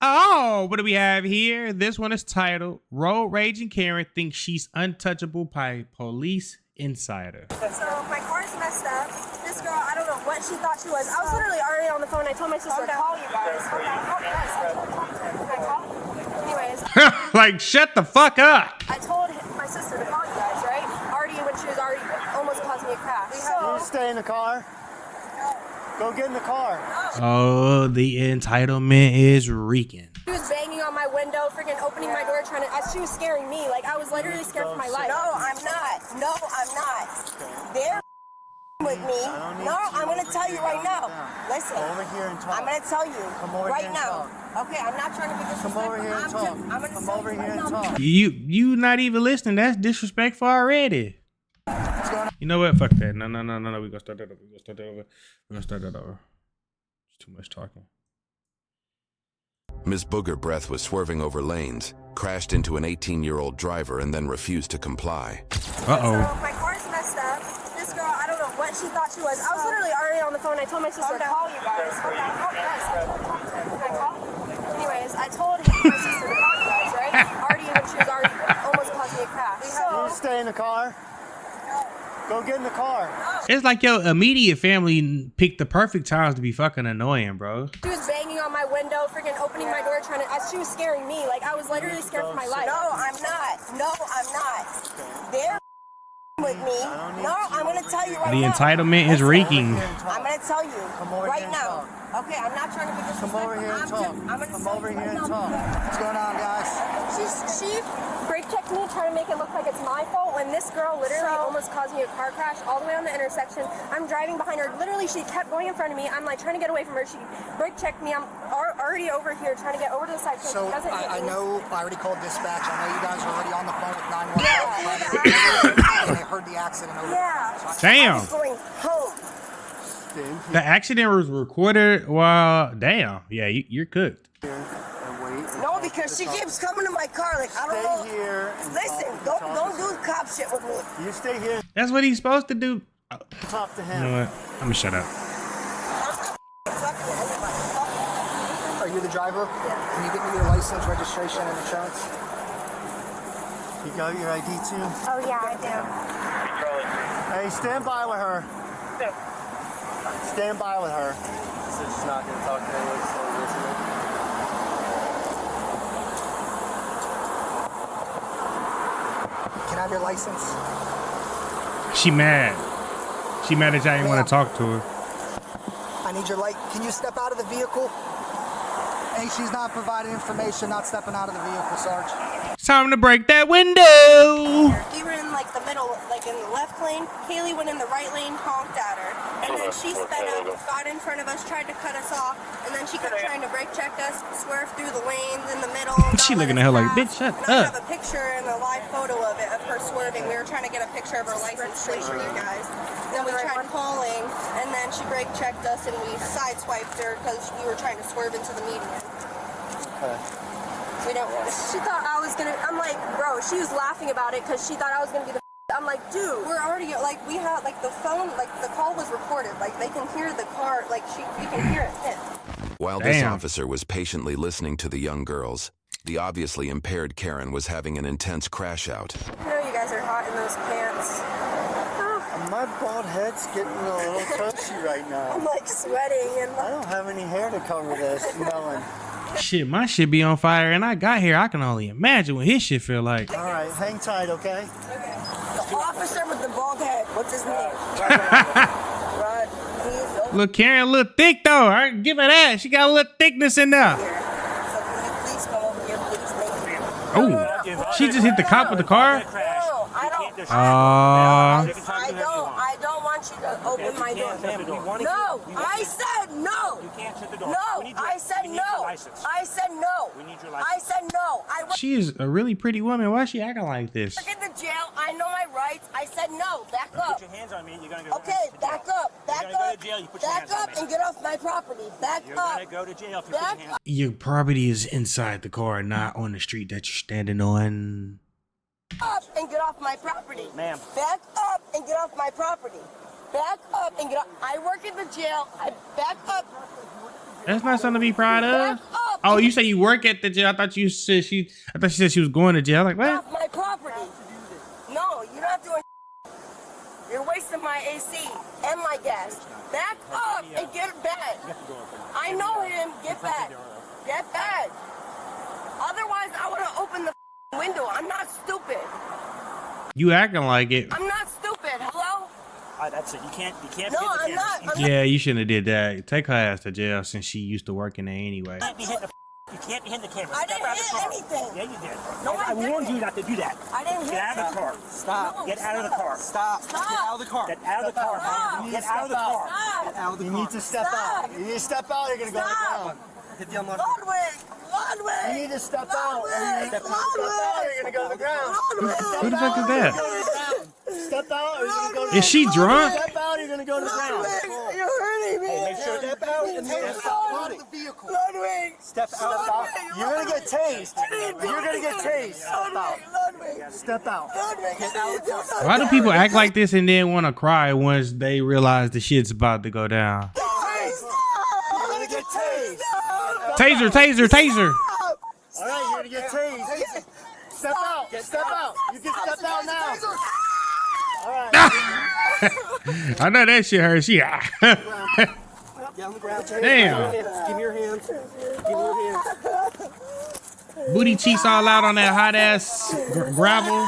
Oh, what do we have here? This one is titled Road Raging Karen Thinks She's Untouchable by Police Insider. So my car's messed up. This girl, I don't know what she thought she was. I was literally already on the phone. I told my sister to call you guys. Anyways. Like, shut the fuck up. I told my sister to call you guys, right? Already when she was already almost causing me a crash. Can you stay in the car? Go get in the car. Oh, the entitlement is reeking. She was banging on my window, freaking opening my door, trying to. She was scaring me. Like I was literally scared for my life. No, I'm not. No, I'm not. They're with me. No, I'm gonna tell you right now. Listen. Come over here and talk. I'm gonna tell you right now. Okay, I'm not trying to be disrespectful. Come over here and talk. I'm gonna come over here and talk. You not even listening. That's disrespectful already. You know what? Fuck that. No. We're gonna start that over. We're gonna start that over. It's too much talking. Miss Booger Breath was swerving over lanes, crashed into an 18-year-old driver, and then refused to comply. Uh-oh. So my car's messed up. This girl, I don't know what she thought she was. I was literally already on the phone. I told my sister to call you guys. Anyways, I told my sister to call you guys, right? Already when she was already almost causing me a crash. Can you stay in the car? Go get in the car. It's like your immediate family picked the perfect times to be fucking annoying, bro. She was banging on my window, freaking opening my door, trying to. She was scaring me. Like I was literally scared for my life. No, I'm not. No, I'm not. They're with me. No, I'm gonna tell you right now. The entitlement is reeking. I'm gonna tell you right now. Okay, I'm not trying to be disrespectful. Come over here and talk. Come over here and talk. What's going on, guys? She brake checked me, trying to make it look like it's my fault when this girl literally almost caused me a car crash all the way on the intersection. I'm driving behind her. Literally, she kept going in front of me. I'm like trying to get away from her. She brake checked me. I'm already over here trying to get over to the side. So I know I already called dispatch. I know you guys are already on the phone with 911. And I heard the accident over there. So Damn. I was going home. The accident was recorded while... Damn. Yeah, you're cooked. No, because she keeps coming to my car. Like, I don't know. Stay here. Listen, don't do cop shit with me. You stay here. That's what he's supposed to do. Talk to You him. know what? I'm gonna shut up. are you the driver? Yeah. Can you get me your license, registration, and insurance? You got your ID too? Oh, yeah, I do. Hey, stand by with her. Stand by with her. So she's not going to talk to anyone, so listening. Can I have your license? She mad. She mad that y'all didn't want to talk to her. I need your light. Can you step out of the vehicle? Hey, she's not providing information, not stepping out of the vehicle, Sarge. It's time to break that window. You were in like the middle, like in the left lane. Kaylee went in the right lane, honked at her. And then she sped up, got in front of us, tried to cut us off. And then she kept trying to brake check us, swerve through the lanes in the middle. She looking at her like, bitch, shut and I up. have a picture and a live photo of it, of her swerving. We were trying to get a picture of her license plate for you guys. Then we tried calling, and then she brake checked us and we sideswiped her because we were trying to swerve into the median. Okay. We don't. She thought I was gonna. I'm like, bro. She was laughing about it because she thought I was gonna be the. I'm like, dude, we're already like we had like the phone, like the call was recorded. Like they can hear the car. Like you can hear it hit. While this officer was patiently listening to the young girls, the obviously impaired Karen was having an intense crash out. I know you guys are hot in those pants. My bald head's getting a little toasty right now. I'm like sweating and. I don't have any hair to cover this, Melon. Shit, my shit be on fire and I got here. I can only imagine what his shit feel like. All right, hang tight, okay? The officer with the bald head. What's his name? Rod. Look, Karen a little thick though. I give her that. She got a little thickness in there. So can you please come over here, please? Thank you. Oh, she just hit the cop with the car? No, I don't. I don't want you to open my door. No, I said no. You can't shut the door. No, I said no. I said no. We need your license. I said no. I work She is a really pretty woman. Why is she acting like this? in the jail. I know my rights. I said no. Back up. Put your hands on me. You're gonna go. Okay, back up. Back You're gonna go up. to jail. You put your Back hands on up me. and get off my property. Back You're up. gonna go to jail if you put Back your hands. Your property is inside the car, not on the street that you're standing on. Up and get off my property. Ma'am. Back up and get off my property. Back up and get off. I work in the jail. I back up. That's not something to be proud Back of. up Oh, you say you work at the jail? I thought you said she said she was going to jail. I'm like, what? Off my property. No, you're not doing. You're wasting my AC and my gas. Back up and get back. I know him. Get back. Get back. Otherwise, I would have opened the window. I'm not stupid. You acting like it. I'm not stupid. Hello? That's it. You can't. No, I'm not. Yeah, you shouldn't have did that. Take her ass to jail since she used to work in there anyway. You can't be hitting the camera. I didn't hit anything. Yeah, you did. No, I warned didn't. you not to do that. I didn't hit Get out of the car. Stop. No, Get out of the car. Stop. Stop. Get out of the car. Get out of the car. Stop. Get out of the car. Stop. Get out of the You car. need to step out. You need to step out. You're gonna go to the Stop. ground. Hit the unlock. Ludwig. Ludwig. You need to step out. Ludwig. Step out. You're gonna go to the ground. Who the fuck is that? Step out. Or you're gonna go to Is she drunk? Step out. You're gonna go to the ground. Ludwig, you're hurting me. Make sure step out and Step out out. of the vehicle. Ludwig. Step out. You're gonna get tased. You're gonna get tased. Step out. Ludwig. Step out. Ludwig. Get out. Why do people act like this and then want to cry once they realize the shit's about to go down? You're gonna get tased. Taser, taser, taser. All right, you're gonna get tased. Step out. Step out. You can step out now. All right. I know that shit hurt. She. Get on the ground. Damn. Give me your hands. Give me your hands. Booty cheeks all out on that hot ass gravel.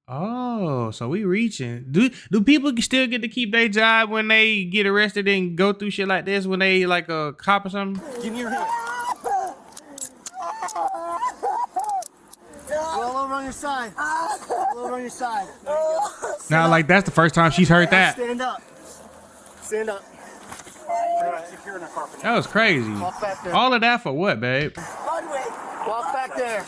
Oh, so we reaching. Do people still get to keep their job when they get arrested and go through shit like this when they like a cop or something? Give me your hands. Roll over on your side. Roll over on your side. Now, like that's the first time she's heard that. Stand up. Stand up. Secure in the car. That was crazy. Walk back there. All of that for what, babe? Walk back there.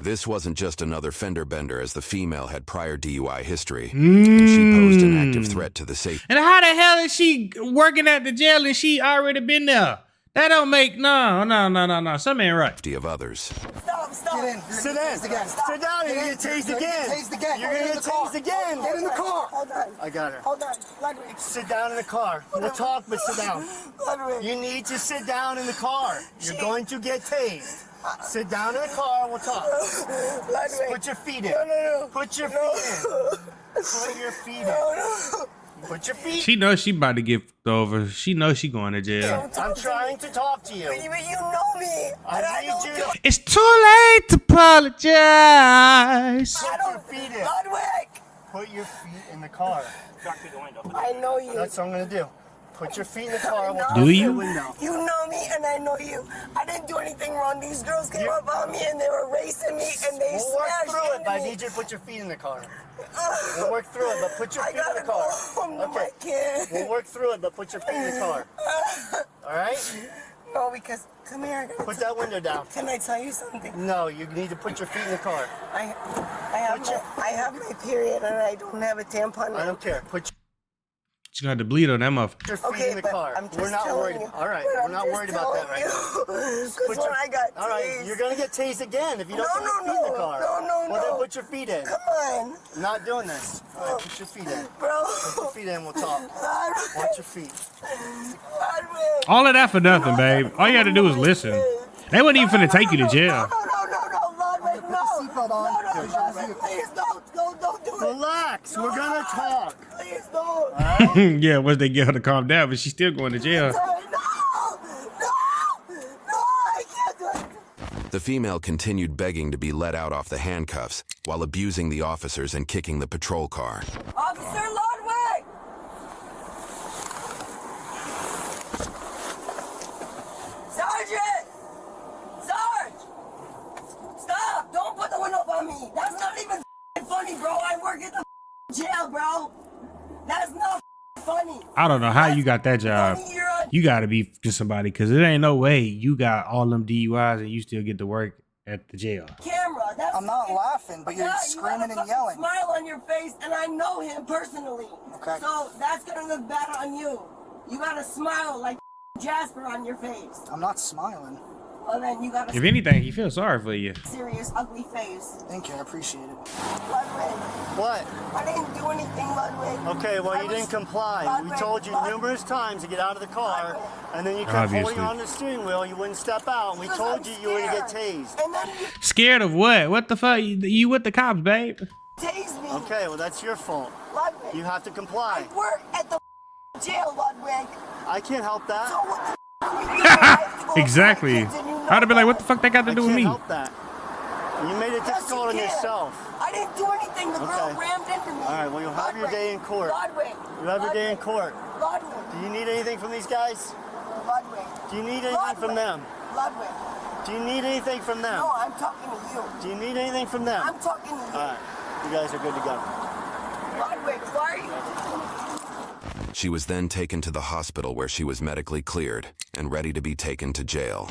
This wasn't just another fender bender, as the female had prior DUI history. And she posed an active threat to the safety And how the hell is she working at the jail and she already been there? That don't make no. Something ain't right. of others. Stop. Get in. Sit in. Sit down. You're gonna get tased again. Tased again. You're gonna get tased again. Get in the car. Hold on. I got her. Hold on. Ludwig. Sit down in the car. We'll talk, but sit down. Ludwig. You need to sit down in the car. You're going to get tased. Sit down in the car and we'll talk. Ludwig. Put your feet in. No. Put your feet in. Put your feet in. Put your feet. She knows she about to get over. She knows she going to jail. I'm trying to talk to you. But you know me. And I need don't you. do it. It's too late to apologize. Put your feet in. Ludwig. Put your feet in the car. Drop through the window. I know you. That's what I'm gonna do. Put your feet in the car. We'll Do you? You know me and I know you. I didn't do anything wrong. These girls came up on me and they were racing me and they We'll work smashed through it, but I into need me. you to put your feet in the car. We'll work through it, but put your I feet in gotta the go car. home to Okay. my kid. We'll work through it, but put your feet in the car. All right? No, because come here. I gotta Put that window down. Can I tell you something? No, you need to put your feet in the car. I have my period and I don't have a tampon. I don't care. Put She got to bleed on that motherfucker. your feet Okay, in the but car. I'm just We're not telling worried. you. All right, But we're I'm not just worried about that right now. Because Put when your- I got All right, tased- you're gonna get tased again if you don't No, put your feet in the car. no. Well, then put your feet in. Come on, I'm not doing this. All right, put your feet in. bro. Put your feet in. We'll talk. Watch your feet. Ludwig. All of that for nothing, babe. All you had to do was listen. They wasn't even finna take you to jail. No, Ludwig, no. Seatbelt on. No, please don't do it. Relax. We're gonna talk. Please don't. Yeah, once they get her to calm down, but she's still going to jail. No, I can't do it. The female continued begging to be let out off the handcuffs while abusing the officers and kicking the patrol car. Officer Ludwig. Sergeant. Sarge. Stop. Don't put the window up on me. That's not even funny, bro. I work at the jail, bro. That's not funny. I don't know how you got that job. Funny, you're a You got to be just somebody because it ain't no way you got all them DUIs and you still get to work at the jail. camera. That's I'm not fucking- laughing, but you're Yeah, screaming you have a and fucking yelling. smile on your face, and I know him personally. Okay. So that's gonna look bad on you. You got a smile like Jasper on your face. I'm not smiling. Well, then you got If a anything, he feels sorry for you. serious ugly face. Thank you, I appreciate it. Ludwig, What? I didn't do anything, Ludwig. Okay, well, I you was- didn't comply. We Ludwig, told you Ludwig. numerous times to get out of the car, and then you kept Obviously. holding on to the steering wheel. You wouldn't step out, and we Because told I'm you you were going to get scared. tased. And then you Scared of what? What the fuck? You with the cops, babe? tased me. Okay, well, that's your fault. Ludwig, You have to comply. I work at the jail, Ludwig. I can't help that. So what the are you doing? I have to go Exactly. with my kids and you know I'd have been like, that. what the fuck that got to I do can't with me? help that. You made it Yes, difficult on you can. yourself. I didn't do anything. The girl Okay. rammed into me. All right, well, you'll have your day in court. Ludwig. You'll have your day in court. Ludwig. Do you need anything from these guys? Ludwig. Do you need anything from them? Ludwig. Do you need anything from them? No, I'm talking to you. Do you need anything from them? I'm talking to you. All right, you guys are good to go. Ludwig, why are you? She was then taken to the hospital where she was medically cleared and ready to be taken to jail.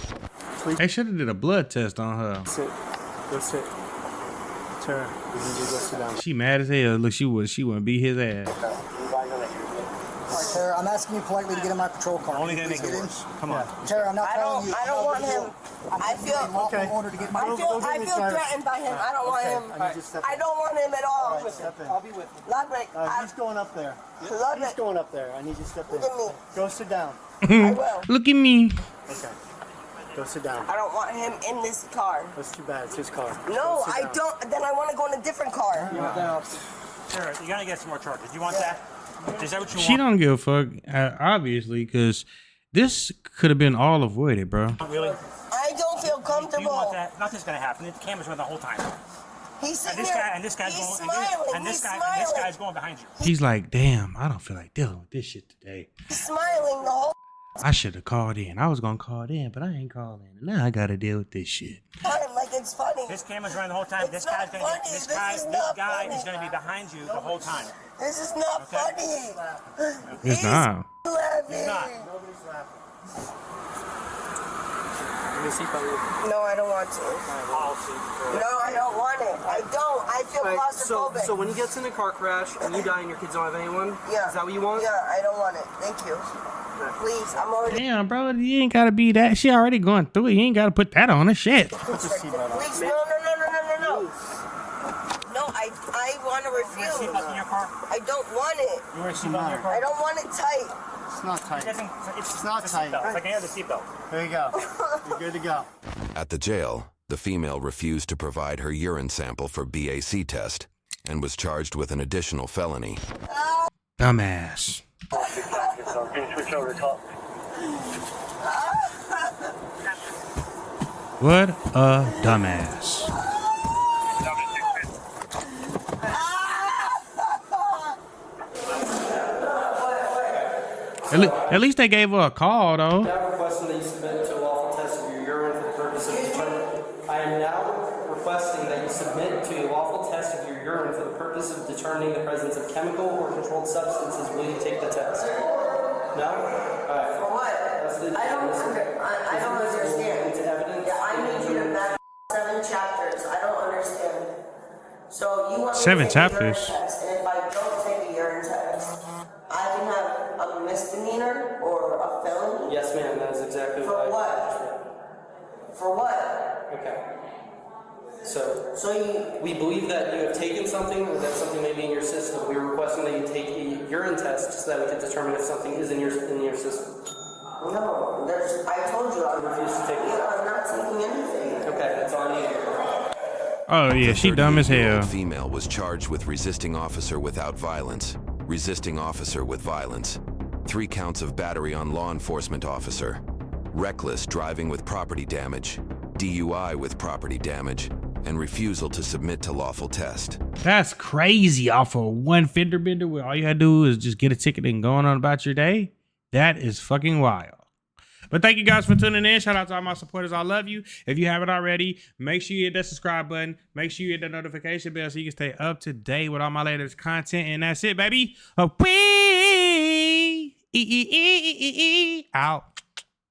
They should have did a blood test on her. Sit. Go sit. Tara, you need to go sit down. She mad as hell. Look, she wouldn't beat his ass. All right, Tara, I'm asking you politely to get in my patrol car. Only Can you gonna please make it get in? worse. Come on. Tara, I'm not telling you. I don't want him. I feel lawful Okay. order to get my I feel threatened by him. I don't want him. I need you to step in. I don't want him at all. All right, step in. I'll be with you. Ludwig, He's going up there. He's Ludwig, going up there. I need you to step in. look at me. Go sit down. I will. Look at me. Okay. Go sit down. I don't want him in this car. That's too bad. It's his car. No, Go sit I down. don't. Then I want to go in a different car. Sarah, you're gonna get some more charges. You want that? Is that what you She want? don't give a fuck, obviously, because this could have been all avoided, bro. Really? I don't feel You want comfortable. that? Nothing's gonna happen. The camera's running the whole time. He's And sitting this there. guy, and this guy's He's going, smiling. and this He's guy, smiling. and this guy's going behind you. He's like, damn, I don't feel like dealing with this shit today. He's smiling the whole I should have called in. I was gonna call in, but I ain't calling. And now I gotta deal with this shit. time. Like it's funny. This camera's running the whole time. It's This not guy's gonna funny. get, this This guy, is this not guy funny. is gonna be behind you the whole time. This is not Okay. funny. It's not. Laughing. It's not. No, I don't want to. No, I don't want it. I don't. I feel claustrophobic. So when he gets in a car crash and you die and your kids don't have anyone, Yeah. is that what you want? Yeah, I don't want it. Thank you. Please, I'm already. Damn, bro, you ain't gotta be that. She already going through it. You ain't gotta put that on her. Shit. Please, no. No, I want to You wear a seatbelt in refuse. your car? I don't want it. You wear a seatbelt in your I car? don't want it tight. It's not tight. It's not a tight. seatbelt. It's like any other seatbelt. There you go. You're good to go. At the jail, the female refused to provide her urine sample for BAC test and was charged with an additional felony. Dumbass. Switch over to talk. What a dumbass. At least they gave her a call, though. Now requesting that you submit to a lawful test of your urine for the purpose of determining. I am now requesting that you submit to a lawful test of your urine for the purpose of determining the presence of chemical or controlled substances. Will you take the test? No? Alright. For what? I don't understand. It's evidence. Yeah, I need you to back 7 chapters. I don't understand. So you want me 7 to take a urine chapters? test, and if I don't take a urine test, I can have a misdemeanor or a felony? Yes, ma'am. That is exactly For what. what? For what? Okay. So So you, we believe that you have taken something, or that something may be in your system. We are requesting that you take a urine test so that we can determine if something is in your system. no, I told you I Refuse to take the Yeah, I'm not taking anything. Okay, that's all I need. Oh, yeah, she dumb as hell. 38-year-old female was charged with resisting officer without violence, resisting officer with violence, 3 counts of battery on law enforcement officer, reckless driving with property damage, DUI with property damage, and refusal to submit to lawful test. That's crazy off of one fender bender where all you gotta do is just get a ticket and go on about your day. That is fucking wild. But thank you guys for tuning in. Shout out to all my supporters. I love you. If you haven't already, make sure you hit that subscribe button. Make sure you hit the notification bell so you can stay up to date with all my latest content. And that's it, baby. Out.